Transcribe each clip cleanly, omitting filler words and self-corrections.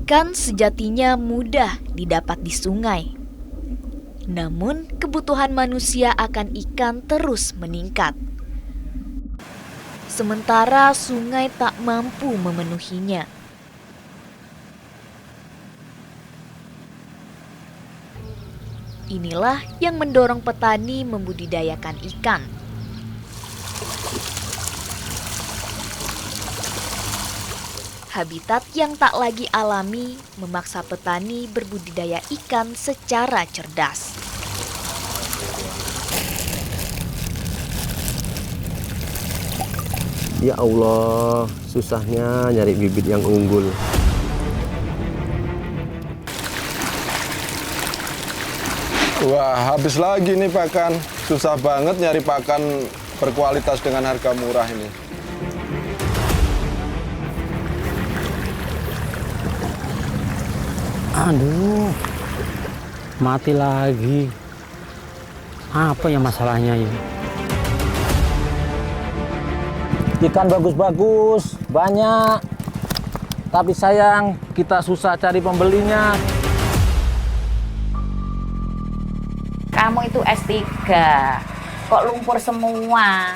Ikan sejatinya mudah didapat di sungai. Namun, kebutuhan manusia akan ikan terus meningkat. Sementara sungai tak mampu memenuhinya. Inilah yang mendorong petani membudidayakan ikan. Habitat yang tak lagi alami memaksa petani berbudidaya ikan secara cerdas. Ya Allah, susahnya nyari bibit yang unggul. Wah, habis lagi nih pakan. Susah banget nyari pakan berkualitas dengan harga murah ini. Aduh, mati lagi. Apa ya masalahnya ini? Ikan bagus-bagus, banyak. Tapi sayang, kita susah cari pembelinya. Kamu itu S3, kok lumpur semua?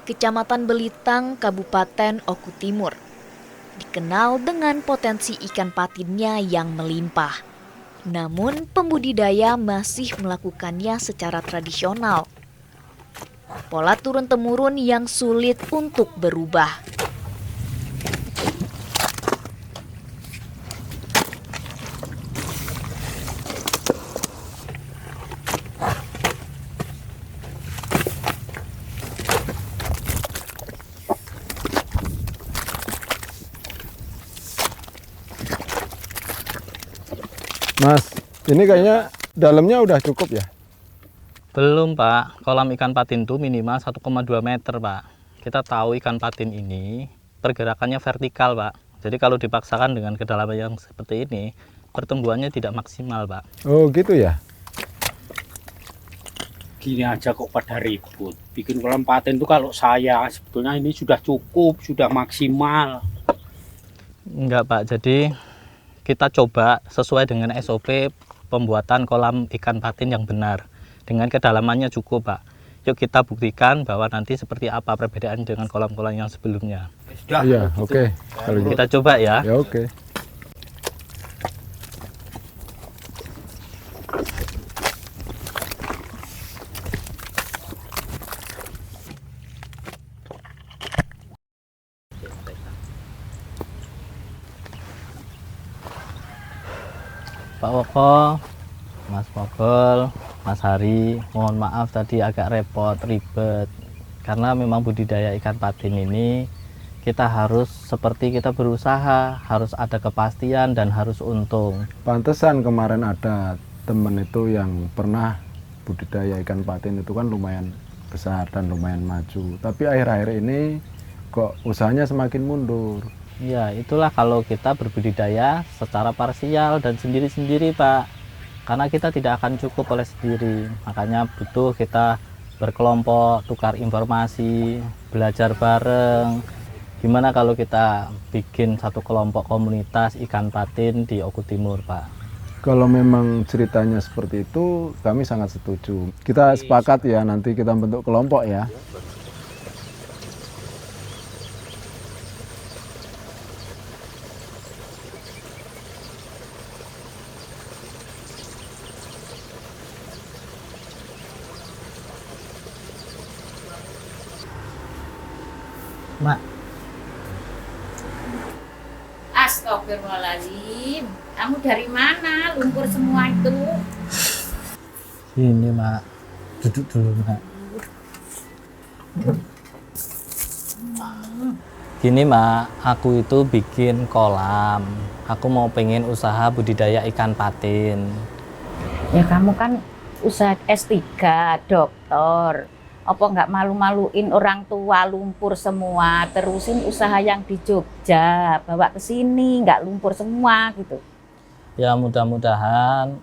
Kecamatan Belitang, Kabupaten Oku Timur, dikenal dengan potensi ikan patinnya yang melimpah. Namun, pembudidaya masih melakukannya secara tradisional. Pola turun-temurun yang sulit untuk berubah. Mas, ini kayaknya dalamnya udah cukup ya? Belum Pak, kolam ikan patin itu minimal 1,2 meter Pak. Kita tahu ikan patin ini pergerakannya vertikal Pak. Jadi kalau dipaksakan dengan kedalaman yang seperti ini, pertumbuhannya tidak maksimal Pak. Oh gitu ya? Gini aja kok pada ribut. Bikin kolam patin itu kalau saya sebetulnya ini sudah cukup, sudah maksimal. Enggak Pak, jadi kita coba sesuai dengan SOP pembuatan kolam ikan patin yang benar. Dengan kedalamannya cukup Pak. Yuk kita buktikan bahwa nanti seperti apa perbedaan dengan kolam-kolam yang sebelumnya. Sudah, Iya, oke. Kalau gitu. Kita coba ya. Ya oke. Pak Woko, Mas Mogol, Mas Hari, mohon maaf tadi agak repot, ribet. Karena memang budidaya ikan patin ini kita harus seperti kita berusaha, harus ada kepastian dan harus untung. Pantesan kemarin ada temen itu yang pernah budidaya ikan patin itu kan lumayan besar dan lumayan maju. Tapi akhir-akhir ini kok usahanya semakin mundur. Ya, itulah kalau kita berbudidaya secara parsial dan sendiri-sendiri, Pak. Karena kita tidak akan cukup oleh sendiri. Makanya butuh kita berkelompok, tukar informasi, belajar bareng. Gimana kalau kita bikin satu kelompok komunitas ikan patin di Oku Timur, Pak? Kalau memang ceritanya seperti itu, kami sangat setuju. Kita sepakat ya, nanti kita bentuk kelompok ya. Mak, Astagfirullahaladzim, kamu dari mana? Lumpur semua itu. sini, Mak. Duduk dulu, Mak. Gini, Mak, aku itu bikin kolam. Aku mau pengen usaha budidaya ikan patin. Ya kamu kan usaha S3, dokter. Apa nggak malu-maluin orang tua lumpur semua, terusin usaha yang di Jogja, bawa ke sini nggak lumpur semua gitu. Ya mudah-mudahan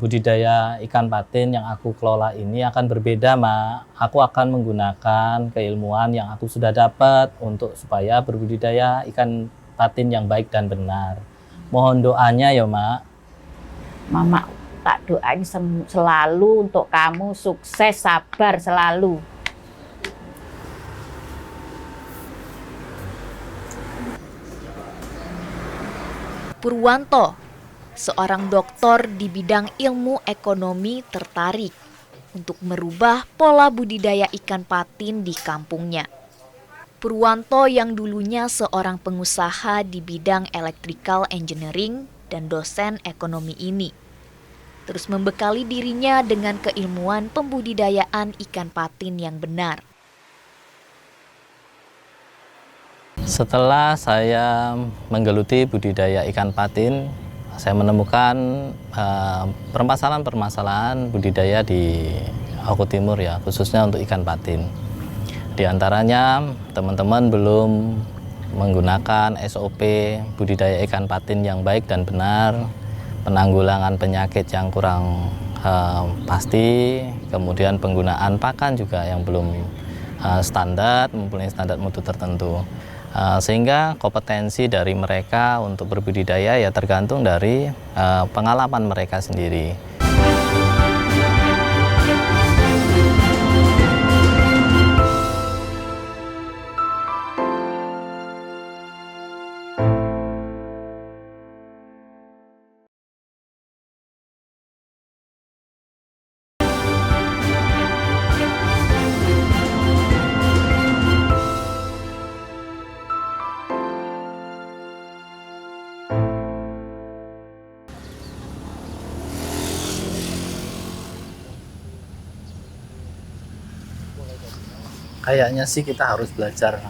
budidaya ikan patin yang aku kelola ini akan berbeda, Mak. Aku akan menggunakan keilmuan yang aku sudah dapat untuk supaya berbudidaya ikan patin yang baik dan benar. Mohon doanya ya, Mak. Mama tak doain selalu untuk kamu sukses, sabar selalu. Purwanto, seorang doktor di bidang ilmu ekonomi, tertarik untuk merubah pola budidaya ikan patin di kampungnya. Purwanto yang dulunya seorang pengusaha di bidang electrical engineering dan dosen ekonomi ini terus membekali dirinya dengan keilmuan pembudidayaan ikan patin yang benar. Setelah saya menggeluti budidaya ikan patin, saya menemukan permasalahan-permasalahan budidaya di Oku Timur ya, khususnya untuk ikan patin. Di antaranya teman-teman belum menggunakan SOP budidaya ikan patin yang baik dan benar, penanggulangan penyakit yang kurang pasti, kemudian penggunaan pakan juga yang belum standar, mempunyai standar mutu tertentu. Sehingga kompetensi dari mereka untuk berbudidaya ya tergantung dari pengalaman mereka sendiri. Kayaknya sih kita harus belajar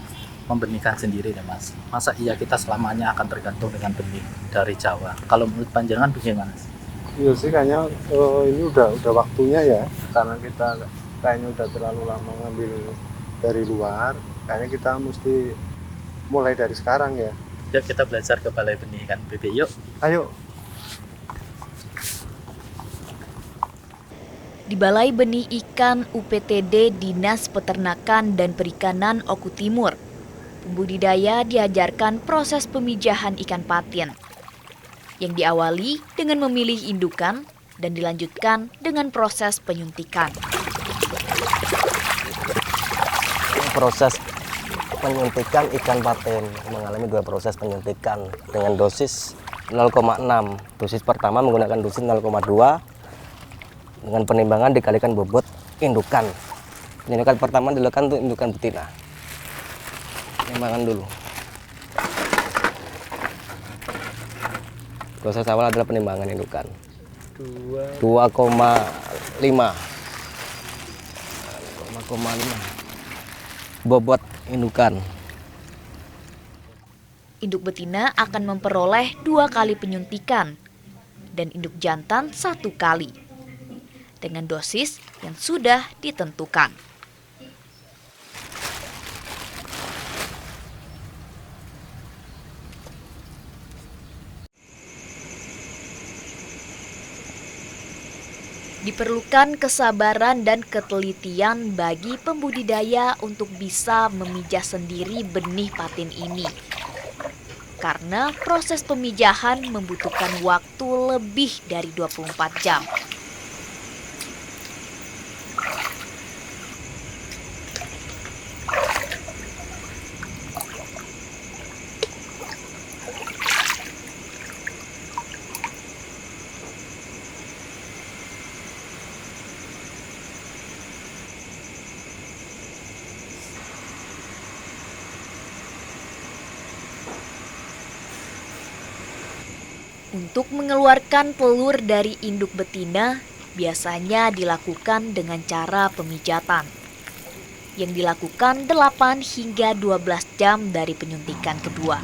membenihkan sendiri deh, Mas. Masa iya kita selamanya akan tergantung dengan benih dari Jawa? Kalau menurut panjenengan bagaimana? Iya sih kayaknya ini udah waktunya ya, karena kita kayaknya udah terlalu lama ngambil dari luar. Kayaknya kita mesti mulai dari sekarang ya. Yuk kita belajar ke Balai Benih Ikan BB, yuk. Ayo. Di Balai Benih Ikan UPTD Dinas Peternakan dan Perikanan Oku Timur, pembudidaya diajarkan proses pemijahan ikan patin yang diawali dengan memilih indukan dan dilanjutkan dengan proses penyuntikan. Proses penyuntikan ikan patin mengalami 2 proses penyuntikan dengan dosis 0,6. Dosis pertama menggunakan dosis 0,2 dengan penimbangan dikalikan bobot indukan. Penyuntikan pertama dilakukan untuk indukan betina. Penimbangan dulu. Proses awal adalah penimbangan indukan. 2,5. 2,5 bobot indukan. Induk betina akan memperoleh 2 kali penyuntikan dan induk jantan 1 kali dengan dosis yang sudah ditentukan. Diperlukan kesabaran dan ketelitian bagi pembudidaya untuk bisa memijah sendiri benih patin ini. Karena proses pemijahan membutuhkan waktu lebih dari 24 jam. Untuk mengeluarkan telur dari induk betina, biasanya dilakukan dengan cara pemijatan, yang dilakukan 8 hingga 12 jam dari penyuntikan kedua.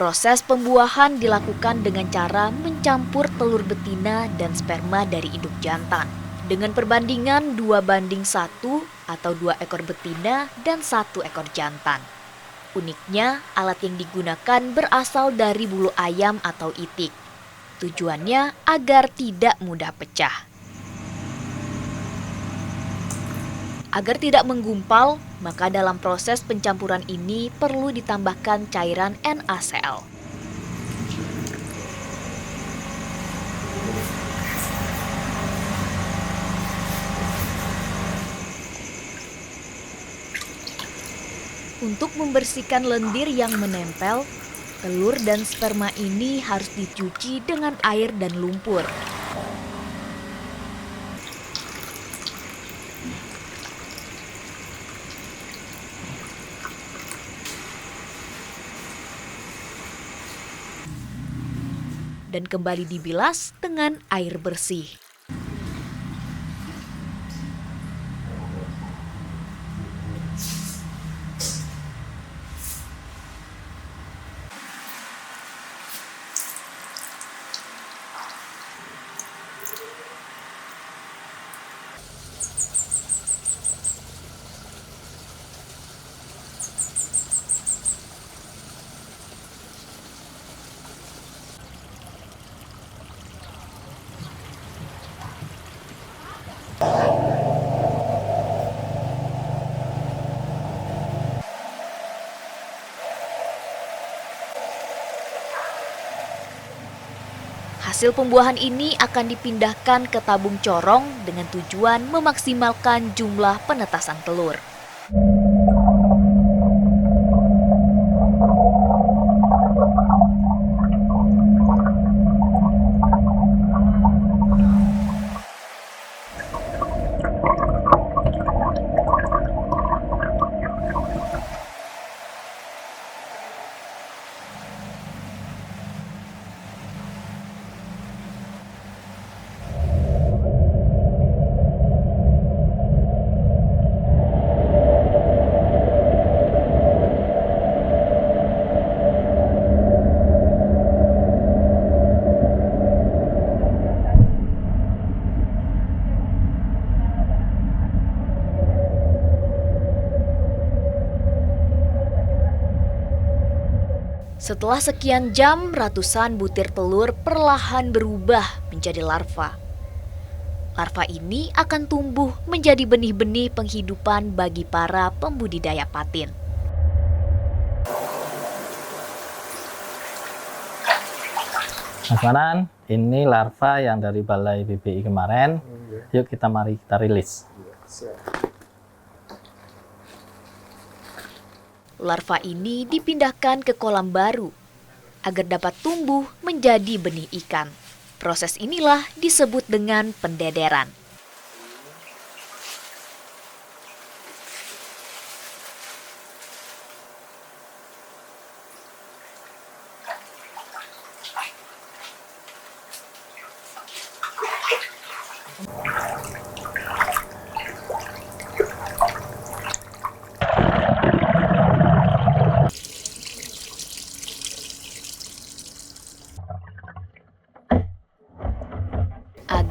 Proses pembuahan dilakukan dengan cara mencampur telur betina dan sperma dari induk jantan. Dengan perbandingan 2:1 atau 2 ekor betina dan 1 ekor jantan. Uniknya, alat yang digunakan berasal dari bulu ayam atau itik. Tujuannya agar tidak mudah pecah. Agar tidak menggumpal, maka dalam proses pencampuran ini perlu ditambahkan cairan NaCl. Untuk membersihkan lendir yang menempel, telur dan sperma ini harus dicuci dengan air dan lumpur. Dan kembali dibilas dengan air bersih. Hasil pembuahan ini akan dipindahkan ke tabung corong dengan tujuan memaksimalkan jumlah penetasan telur. Setelah sekian jam, ratusan butir telur perlahan berubah menjadi larva. Larva ini akan tumbuh menjadi benih-benih penghidupan bagi para pembudidaya patin. Mas Manan, ini larva yang dari Balai BBI kemarin. Yuk mari kita rilis. Larva ini dipindahkan ke kolam baru agar dapat tumbuh menjadi benih ikan. Proses inilah disebut dengan pendederan.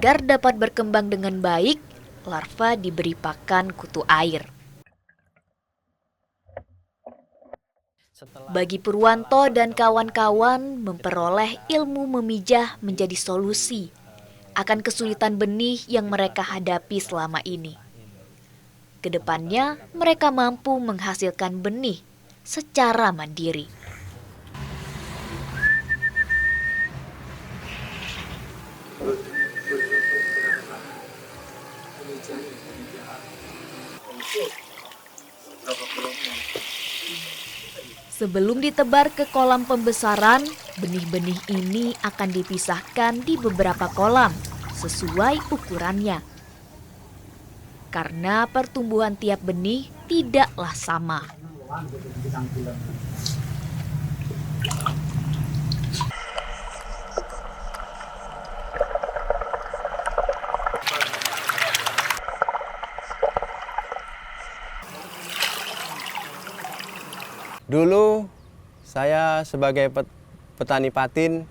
Agar dapat berkembang dengan baik, larva diberi pakan kutu air. Bagi Purwanto dan kawan-kawan, memperoleh ilmu memijah menjadi solusi akan kesulitan benih yang mereka hadapi selama ini. Kedepannya, mereka mampu menghasilkan benih secara mandiri. Sebelum ditebar ke kolam pembesaran, benih-benih ini akan dipisahkan di beberapa kolam sesuai ukurannya. Karena pertumbuhan tiap benih tidaklah sama. Dulu saya sebagai petani patin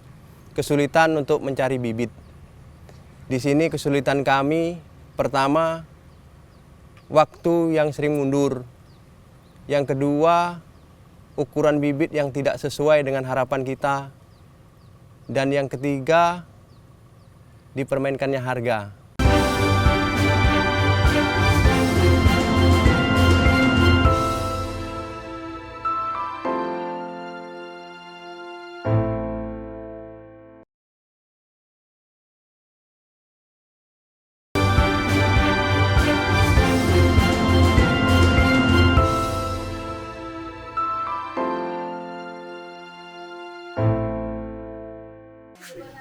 kesulitan untuk mencari bibit. Di sini kesulitan kami pertama waktu yang sering mundur. Yang kedua, ukuran bibit yang tidak sesuai dengan harapan kita. Dan yang ketiga, dipermainkannya harga.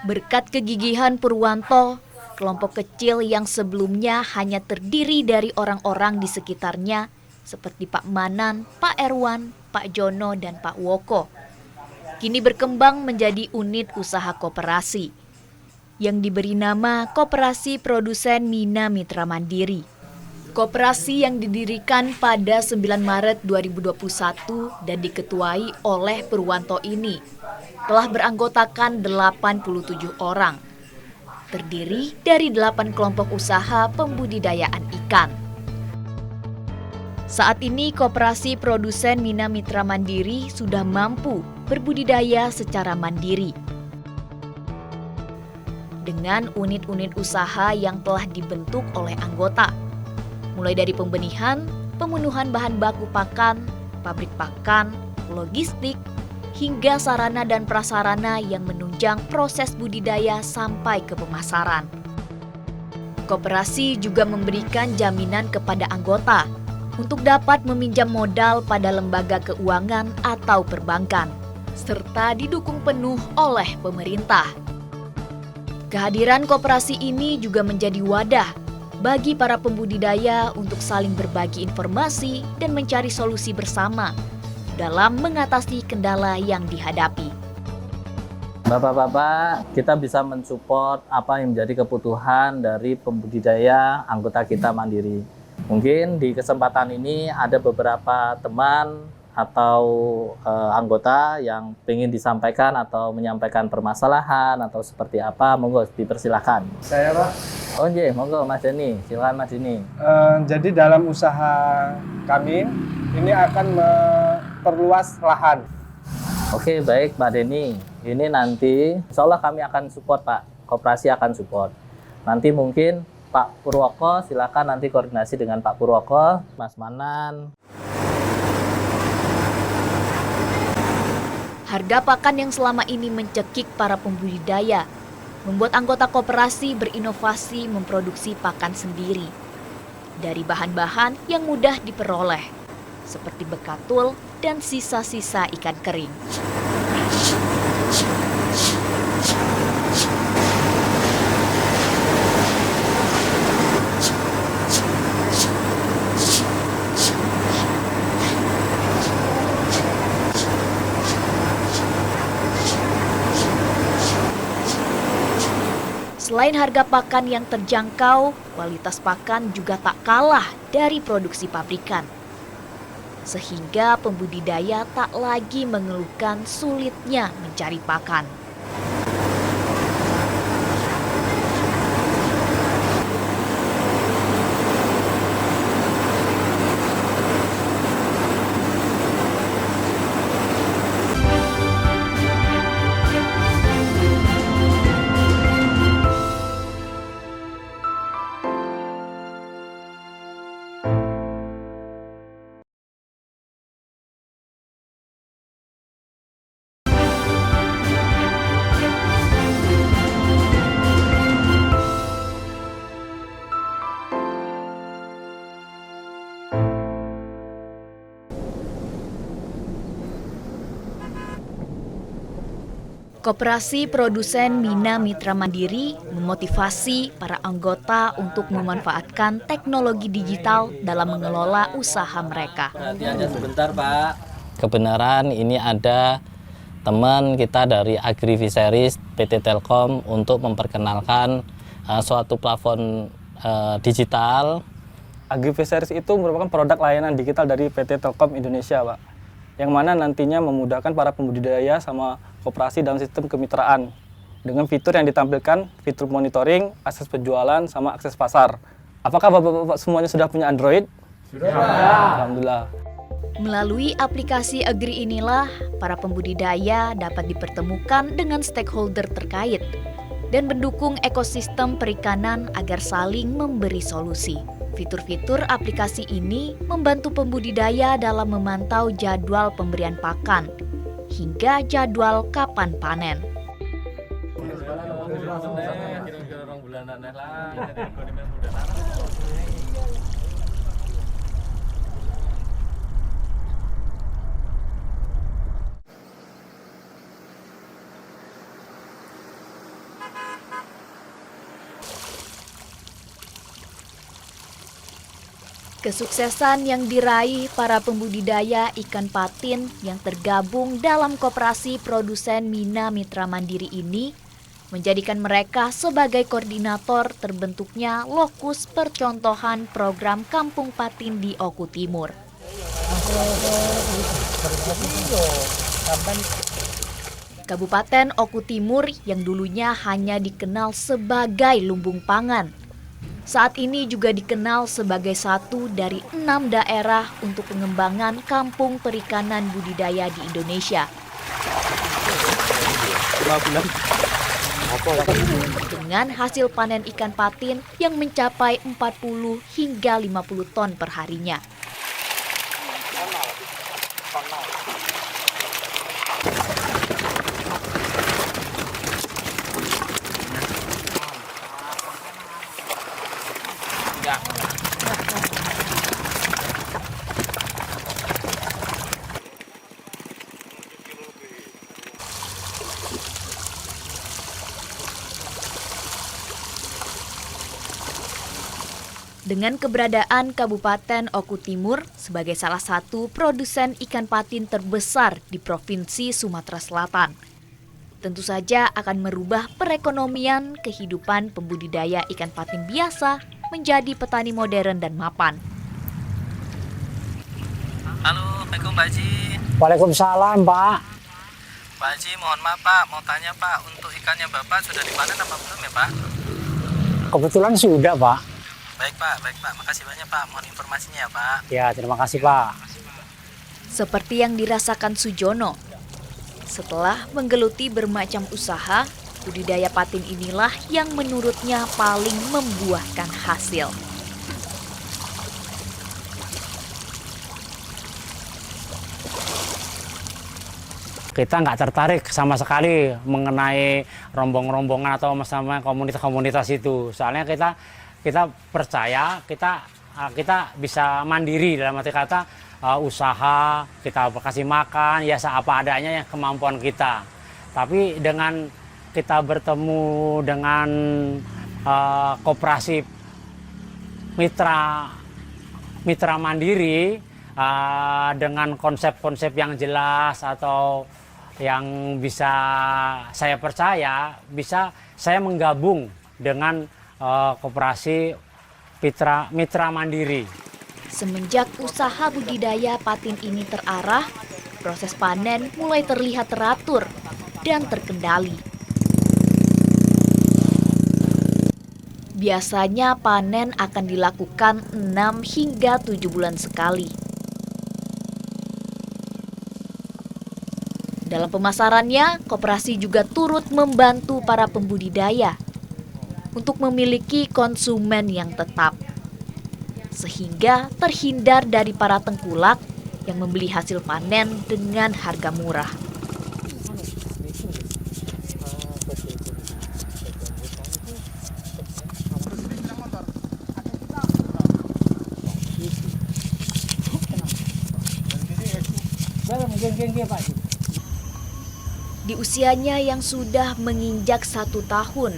Berkat kegigihan Purwanto, kelompok kecil yang sebelumnya hanya terdiri dari orang-orang di sekitarnya seperti Pak Manan, Pak Erwan, Pak Jono, dan Pak Woko, kini berkembang menjadi unit usaha koperasi yang diberi nama Koperasi Produsen Mina Mitra Mandiri. Koperasi yang didirikan pada 9 Maret 2021 dan diketuai oleh Purwanto ini telah beranggotakan 87 orang, terdiri dari 8 kelompok usaha pembudidayaan ikan. Saat ini Koperasi Produsen Mina Mitra Mandiri sudah mampu berbudidaya secara mandiri. Dengan unit-unit usaha yang telah dibentuk oleh anggota, mulai dari pembenihan, pemenuhan bahan baku pakan, pabrik pakan, logistik, hingga sarana dan prasarana yang menunjang proses budidaya sampai ke pemasaran. Koperasi juga memberikan jaminan kepada anggota untuk dapat meminjam modal pada lembaga keuangan atau perbankan, serta didukung penuh oleh pemerintah. Kehadiran koperasi ini juga menjadi wadah bagi para pembudidaya untuk saling berbagi informasi dan mencari solusi bersama dalam mengatasi kendala yang dihadapi. Bapak-bapak, kita bisa mensupport apa yang menjadi kebutuhan dari pembudidaya anggota kita mandiri. Mungkin di kesempatan ini ada beberapa teman atau anggota yang ingin disampaikan atau menyampaikan permasalahan atau seperti apa, monggo dipersilahkan. Saya Pak. Oh iya, monggo Mas Deni, silakan Mas Deni. Jadi dalam usaha kami ini akan memperluas lahan. Oke, baik Pak Deni. Ini nanti insya Allah kami akan support Pak, koperasi akan support. Nanti mungkin Pak Purwoko silakan nanti koordinasi dengan Pak Purwoko, Mas Manan. Harga pakan yang selama ini mencekik para pembudidaya membuat anggota koperasi berinovasi memproduksi pakan sendiri dari bahan-bahan yang mudah diperoleh, seperti bekatul dan sisa-sisa ikan kering. Selain harga pakan yang terjangkau, kualitas pakan juga tak kalah dari produksi pabrikan. Sehingga pembudidaya tak lagi mengeluhkan sulitnya mencari pakan. Koperasi Produsen Mina Mitra Mandiri memotivasi para anggota untuk memanfaatkan teknologi digital dalam mengelola usaha mereka. Perhatiannya sebentar Pak. Kebenaran ini ada teman kita dari Agriviseris PT Telkom untuk memperkenalkan suatu platform digital. Agriviseris itu merupakan produk layanan digital dari PT Telkom Indonesia, Pak, yang mana nantinya memudahkan para pembudidaya sama koperasi dalam sistem kemitraan dengan fitur yang ditampilkan, fitur monitoring, akses penjualan, sama akses pasar. Apakah Bapak-Bapak semuanya sudah punya Android? Sudah. Alhamdulillah. Melalui aplikasi Agri inilah, para pembudidaya dapat dipertemukan dengan stakeholder terkait dan mendukung ekosistem perikanan agar saling memberi solusi. Fitur-fitur aplikasi ini membantu pembudidaya dalam memantau jadwal pemberian pakan hingga jadwal kapan panen. Kesuksesan yang diraih para pembudidaya ikan patin yang tergabung dalam koperasi produsen Mina Mitra Mandiri ini menjadikan mereka sebagai koordinator terbentuknya lokus percontohan program Kampung Patin di Oku Timur. Kabupaten Oku Timur yang dulunya hanya dikenal sebagai lumbung pangan, saat ini juga dikenal sebagai satu dari 6 daerah untuk pengembangan kampung perikanan budidaya di Indonesia. Dengan hasil panen ikan patin yang mencapai 40 hingga 50 ton per harinya. Dengan keberadaan Kabupaten Oku Timur sebagai salah satu produsen ikan patin terbesar di Provinsi Sumatera Selatan, tentu saja akan merubah perekonomian kehidupan pembudidaya ikan patin biasa menjadi petani modern dan mapan. Halo, Assalamualaikum Pak Haji. Waalaikumsalam, Pak. Pak Haji, mohon maaf Pak, mau tanya Pak, untuk ikannya Bapak sudah dipanen apa belum ya Pak? Kebetulan sudah, Pak. Baik Pak, makasih banyak Pak, mohon informasinya ya Pak. Ya, terima kasih, Pak. Seperti yang dirasakan Sujono, setelah menggeluti bermacam usaha, budidaya patin inilah yang menurutnya paling membuahkan hasil. Kita nggak tertarik sama sekali mengenai rombong-rombongan atau sama komunitas-komunitas itu. Soalnya kita percaya kita bisa mandiri, dalam arti kata usaha, kita kasih makan ya apa adanya yang kemampuan kita. Tapi dengan kita bertemu dengan koperasi mitra mandiri dengan konsep-konsep yang jelas atau yang bisa saya percaya, bisa saya menggabung dengan koperasi mitra mandiri. Semenjak usaha budidaya patin ini terarah, proses panen mulai terlihat teratur dan terkendali. Biasanya panen akan dilakukan 6 hingga 7 bulan sekali. Dalam pemasarannya, koperasi juga turut membantu para pembudidaya untuk memiliki konsumen yang tetap, sehingga terhindar dari para tengkulak yang membeli hasil panen dengan harga murah. Di usianya yang sudah menginjak 1 tahun,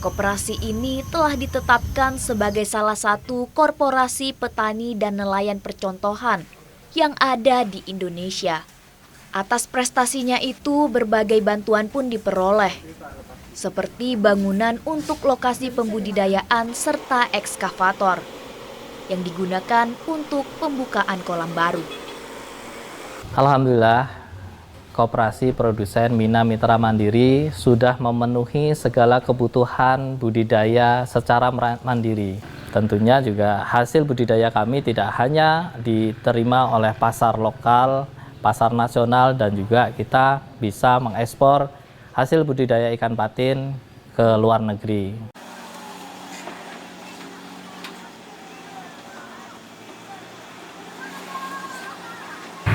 koperasi ini telah ditetapkan sebagai salah satu korporasi petani dan nelayan percontohan yang ada di Indonesia. Atas prestasinya itu, berbagai bantuan pun diperoleh, seperti bangunan untuk lokasi pembudidayaan serta ekskavator yang digunakan untuk pembukaan kolam baru. Alhamdulillah, Koperasi Produsen Mina Mitra Mandiri sudah memenuhi segala kebutuhan budidaya secara mandiri. Tentunya juga hasil budidaya kami tidak hanya diterima oleh pasar lokal, pasar nasional, dan juga kita bisa mengekspor hasil budidaya ikan patin ke luar negeri.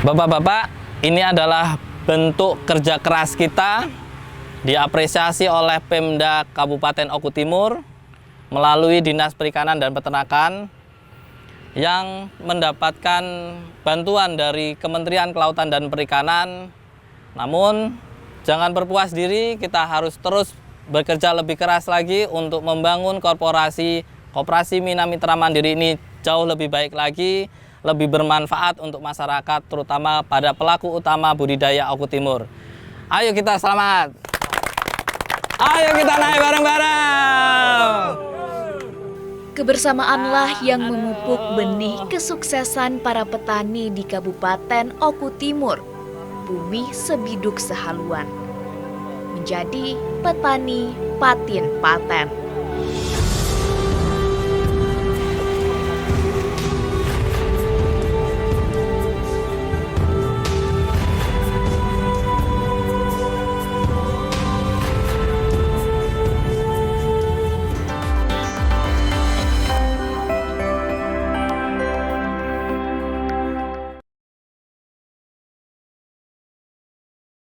Bapak-bapak, ini adalah bentuk kerja keras kita, diapresiasi oleh Pemda Kabupaten Oku Timur melalui Dinas Perikanan dan Peternakan yang mendapatkan bantuan dari Kementerian Kelautan dan Perikanan. Namun jangan berpuas diri, kita harus terus bekerja lebih keras lagi untuk membangun Koperasi Mina Mitra Mandiri ini jauh lebih baik lagi, lebih bermanfaat untuk masyarakat, terutama pada pelaku utama budidaya Oku Timur. Ayo kita selamat! Ayo kita naik bareng-bareng! Kebersamaanlah yang memupuk benih kesuksesan para petani di Kabupaten Oku Timur, bumi sebiduk sehaluan, menjadi petani patin paten.